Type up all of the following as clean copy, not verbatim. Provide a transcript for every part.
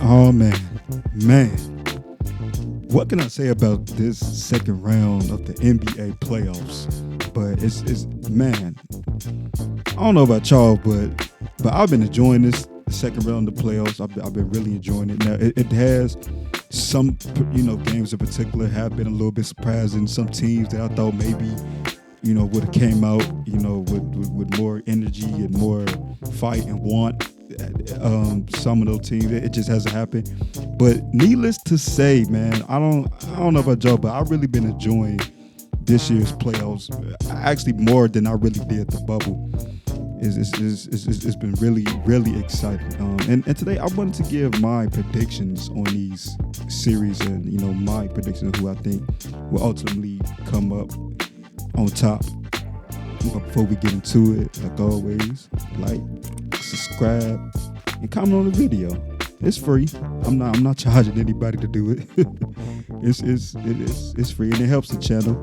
Oh man, what can I say about this second round of the NBA playoffs? But it's man, I don't know about y'all, but I've been enjoying this second round of the playoffs. I've been really enjoying it. Now it has some games in particular have been a little bit surprising. Some teams that I thought maybe would have came out with more energy and more fight and want. Some of those teams, it just hasn't happened. But needless to say, man, I don't know about y'all, but I've really been enjoying this year's playoffs. Actually, more than I really did the bubble. It's been really exciting. And today I wanted to give my predictions on these series and my predictions of who I think will ultimately come up on top. But before we get into it, like always, like, subscribe, and comment on the video. It's free. I'm not charging anybody to do it. It's free and it helps the channel.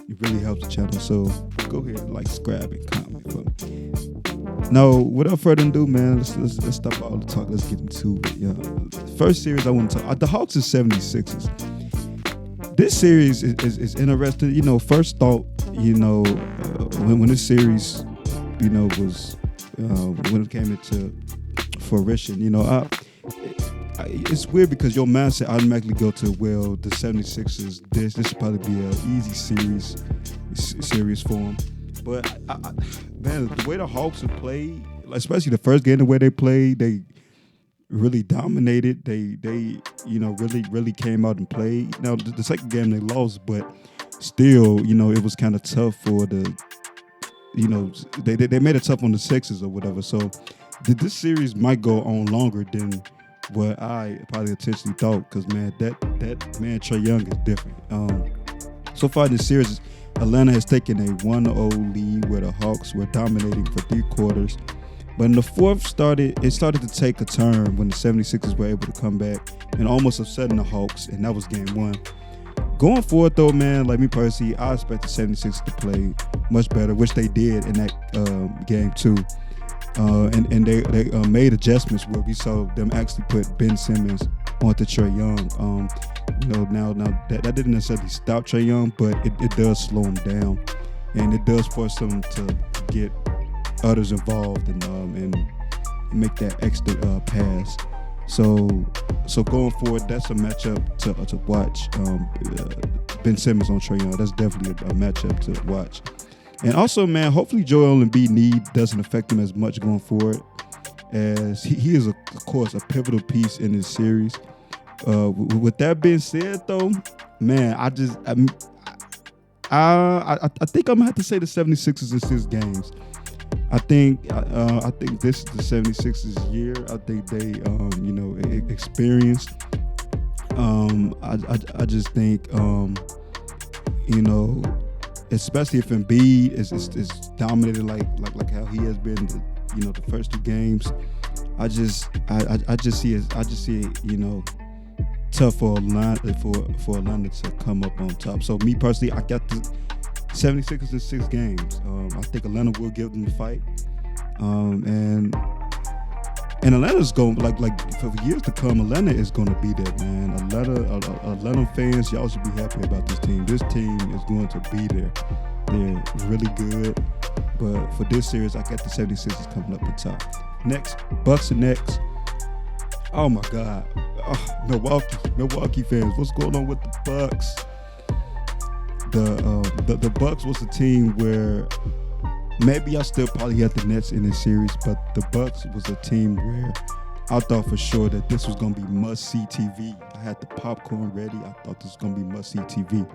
It really helps the channel. So go ahead, like, subscribe, and comment for me. Now, without further ado, man, let's stop all the talk. Let's get into it. The first series I want to talk about, the Hawks and 76ers. This series is interesting. First thought, when this series, was when it came into fruition, it's weird because your mindset automatically go to, well, the 76ers, this should probably be an easy series for them. But man, the way the Hawks have played, especially the first game, the way they played, they really dominated. They really came out and played. Now the second game they lost, but still, it was kind of tough for the, they made it tough on the Sixers or whatever. So this series might go on longer than what I probably intentionally thought, because man, that man Trae Young is different. So far in this series, Atlanta has taken a 1-0 lead where the Hawks were dominating for 3 quarters. But in the fourth, it started to take a turn when the 76ers were able to come back and almost upsetting the Hawks, and that was game 1. Going forward, though, man, like me personally, I expect the 76ers to play much better, which they did in that game 2. And they made adjustments where we saw them actually put Ben Simmons onto Trae Young. Now that didn't necessarily stop Trae Young, but it does slow him down, and it does force them to get others involved and make that extra pass. So going forward, that's a matchup to watch. Ben Simmons on Trae Young, that's definitely a matchup to watch. And also, man, hopefully Joel Embiid need doesn't affect him as much going forward, as he is, of course, a pivotal piece in this series. With that being said, though, man, I think I'm gonna have to say the 76ers in 6 games. I think this is the 76ers year. I think they experienced. I just think especially if Embiid is dominated like how he has been the first 2 games. I just see it tough for Atlanta to come up on top. So me personally, I got the 76ers in 6 games. I think Atlanta will give them the fight. And Atlanta's going like for years to come. Atlanta is going to be there, man. Atlanta fans, y'all should be happy about this team. This team is going to be there. They're really good. But for this series, I got the 76ers coming up on top. Next, Bucks are next. Oh my God, Milwaukee fans, what's going on with the Bucks? The Bucks was a team where maybe I still probably had the Nets in this series, but the Bucks was a team where I thought for sure that this was going to be must-see TV. I had the popcorn ready. I thought this was going to be must-see TV.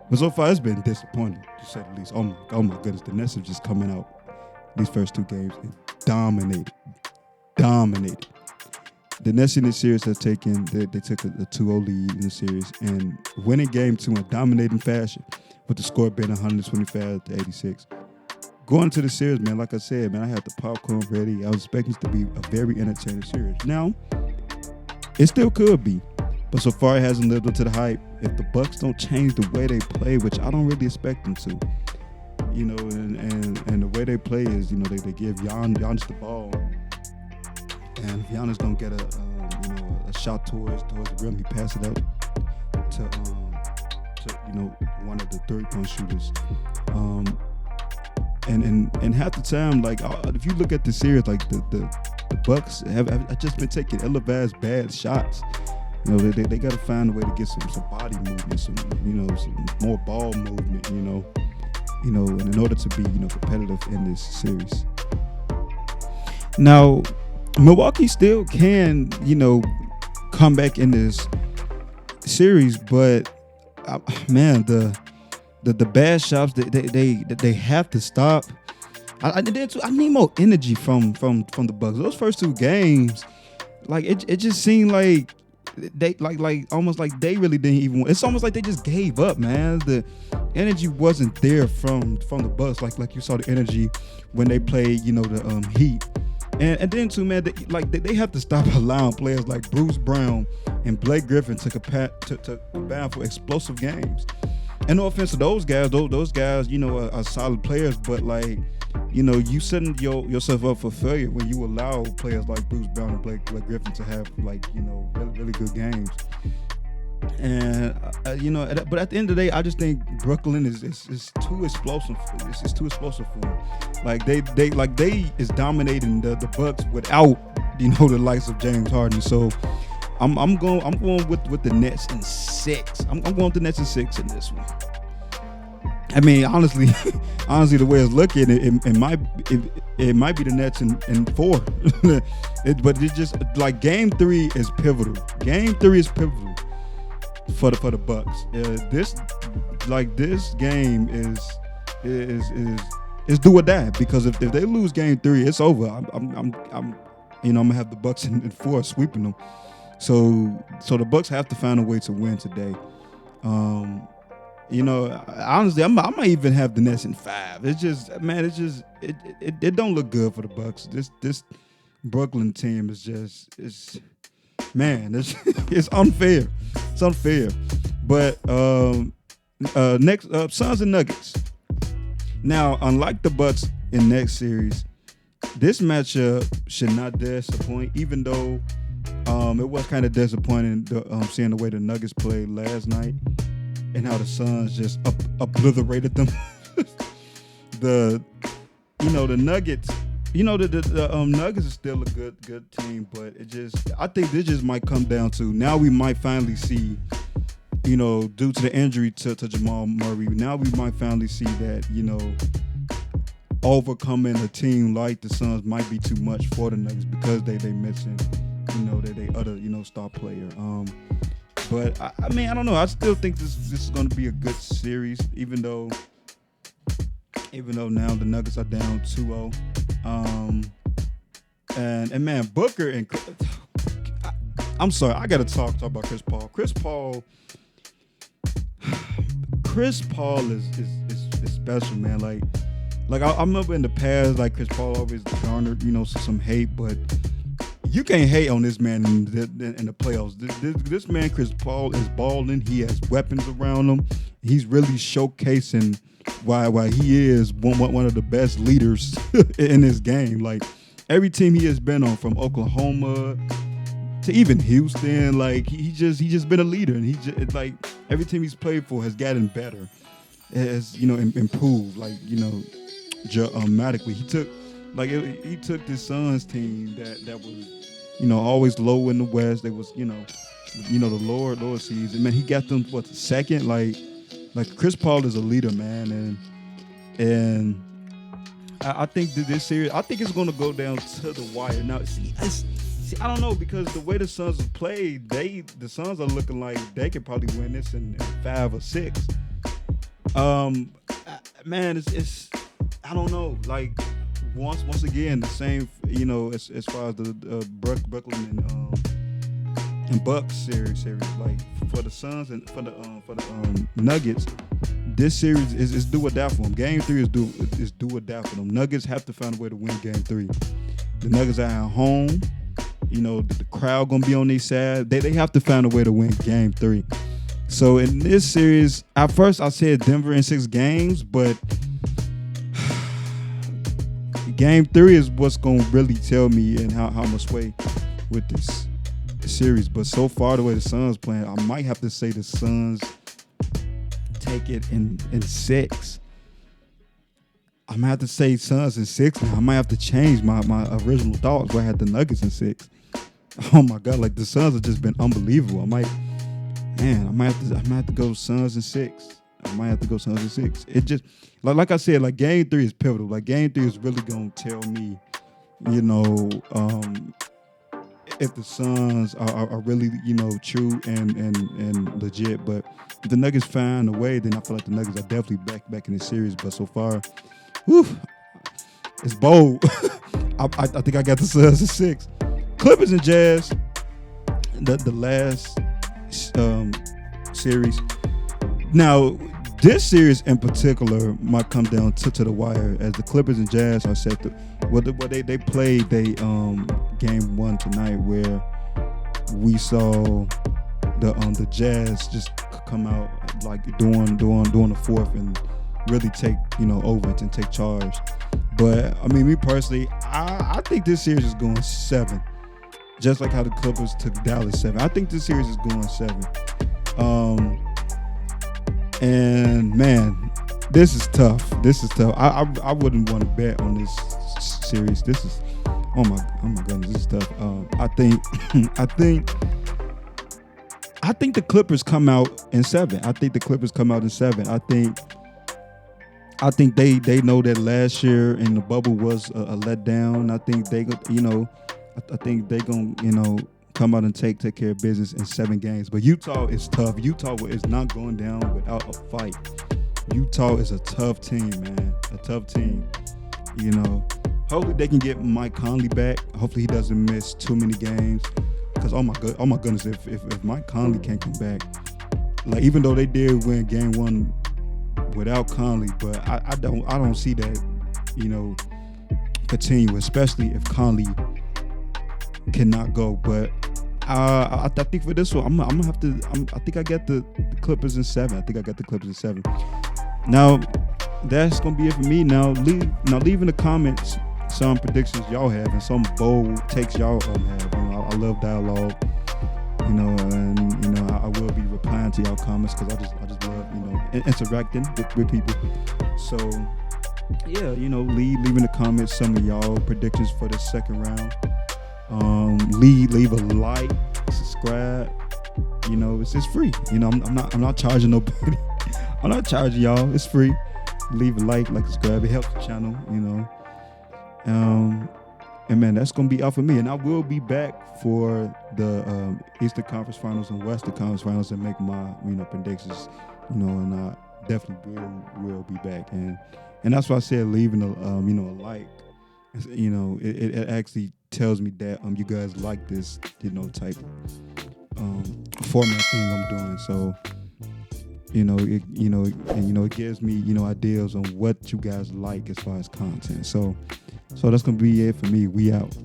But so far, it's been disappointing, to say the least. Oh my goodness, the Nets are just coming out these first 2 games and dominated. The Nets in this series have they took a 2-0 lead in the series and winning game 2 in dominating fashion, with the score being 125-86. Going to the series, man, like I said, man, I had the popcorn ready. I was expecting it to be a very entertaining series. Now, it still could be, but so far it hasn't lived up to the hype. If the Bucks don't change the way they play, which I don't really expect them to, and the way they play is, they give Giannis the ball, and if Giannis don't get a shot towards the rim, he pass it up to one of the 3-point shooters. And half the time, like if you look at the series, like the Bucks have just been taking ill-advised bad shots. They got to find a way to get some body movement, some more ball movement, and in order to be competitive in this series. Now, Milwaukee still can come back in this series, but man, the bad shots they have to stop. I need more energy from the Bucks. Those first 2 games, like it just seemed like they like almost like they really didn't even. It's almost like they just gave up, man. The energy wasn't there from the Bucks, like you saw the energy when they played the Heat. And then too, man, they have to stop allowing players like Bruce Brown and Blake Griffin to bound for explosive games. And no offense to those guys, those guys, are solid players, but like, you setting yourself up for failure when you allow players like Bruce Brown and Blake Griffin to have really good games. And but at the end of the day, I just think Brooklyn is too explosive. It's too explosive for them. Like they is dominating the Bucks without the likes of James Harden. So I'm going with the Nets in 6. I'm going with the Nets in 6 in this one. I mean, honestly, the way it's looking, it might be the Nets in 4. But it's just like Game 3 is pivotal. Game 3 is pivotal for the Bucks. This game is do or die, because if they lose Game 3, it's over. I'm gonna have the Bucks in 4 sweeping them. So the Bucks have to find a way to win today. Honestly, I might even have the Nets in 5. It's just, man, it don't look good for the Bucks. This Brooklyn team is it's unfair. It's unfair. But next up, Suns and Nuggets. Now, unlike the Bucks in next series, this matchup should not disappoint, even though it was kind of disappointing seeing the way the Nuggets played last night and how the Suns just obliterated them. The Nuggets, the Nuggets is still a good team, but I think this just might come down to, now we might finally see, due to the injury to Jamal Murray, now we might finally see that, overcoming a team like the Suns might be too much for the Nuggets, because they missing, they other, star player. But I mean, I don't know. I still think this is going to be a good series, even though now the Nuggets are down 2-0. And man, Booker and I'm sorry, I gotta talk about Chris Paul. Chris Paul is special, man. Like I remember in the past, like Chris Paul always garnered some hate, but you can't hate on this man in the playoffs. This man, Chris Paul, is balling. He has weapons around him. He's really showcasing why he is one of the best leaders in this game. Like every team he has been on, from Oklahoma to even Houston, like he just been a leader, and he just, like, every team he's played for has gotten better, has improved, like dramatically. He took this Suns team that was always low in the West. They was the lower seeds, and man, he got them what, second. Like Chris Paul is a leader, man, and I think that this series, I think it's going to go down to the wire. Now, see, I don't know, because the way the Suns have played, the Suns are looking like they could probably win this in 5 or 6. Man, it's I don't know. Like once again, the same. As far as the Brooklyn and Bucks series. Like for the Suns and for the Nuggets, this series is do or die for them. Game 3 is do or die for them. Nuggets have to find a way to win Game 3. The Nuggets are at home. The crowd gonna be on their side. They have to find a way to win Game 3. So in this series, at first I said Denver in 6 games, but Game 3 is what's gonna really tell me and how I'm gonna sway with this series. But so far, the way the Suns playing, I might have to say the Suns take it in 6. I might have to say Suns in 6 now. I might have to change my original thoughts where I had the Nuggets in 6. Oh my God, like the Suns have just been unbelievable. I might have to go Suns in 6. I might have to go Suns in 6. It just like I said, like game 3 is pivotal. Like game 3 is really gonna tell me, if the Suns are really, true and legit. But if the Nuggets find a way, then I feel like the Nuggets are definitely back in the series. But so far, it's bold. I think I got the Suns in 6. Clippers and Jazz, the last series. Now, this series in particular might come down to the wire, as the Clippers and Jazz are set to. They played game 1 tonight, where we saw the Jazz just come out like during the fourth and really take over and take charge. But I mean, me personally, I think this series is going 7. Just like how the Clippers took Dallas 7. I think this series is going 7. And man, this is tough. I wouldn't want to bet on this series. This is oh my goodness, this is tough. I think the Clippers come out in 7. I think they know that last year in the bubble was a letdown. I think they gonna come out and take care of business in 7 games. But Utah is tough. Utah is not going down without a fight. Utah is a tough team, man. A tough team. Hopefully they can get Mike Conley back. Hopefully he doesn't miss too many games. Because oh my goodness, if Mike Conley can't come back, like even though they did win game 1 without Conley, but I don't see that continue, especially if Conley cannot go. But I think for this one, I'm gonna have to. I think I got the Clippers in 7. Now that's gonna be it for me. Now leave in the comments some predictions y'all have and some bold takes y'all have. I love dialogue. And I will be replying to y'all comments because I just love interacting with people. So yeah, leave in the comments some of y'all predictions for the second round. Leave a like, subscribe. It's free. I'm not charging nobody. I'm not charging y'all. It's free. Leave a like, subscribe. It helps the channel. And man, that's gonna be all for me. And I will be back for the Eastern Conference Finals and Western Conference Finals and make my predictions. And I definitely will be back. And that's why I said leaving a like. It actually tells me that you guys like this type format thing I'm doing. So it gives me ideas on what you guys like as far as content. So that's gonna be it for me. We out.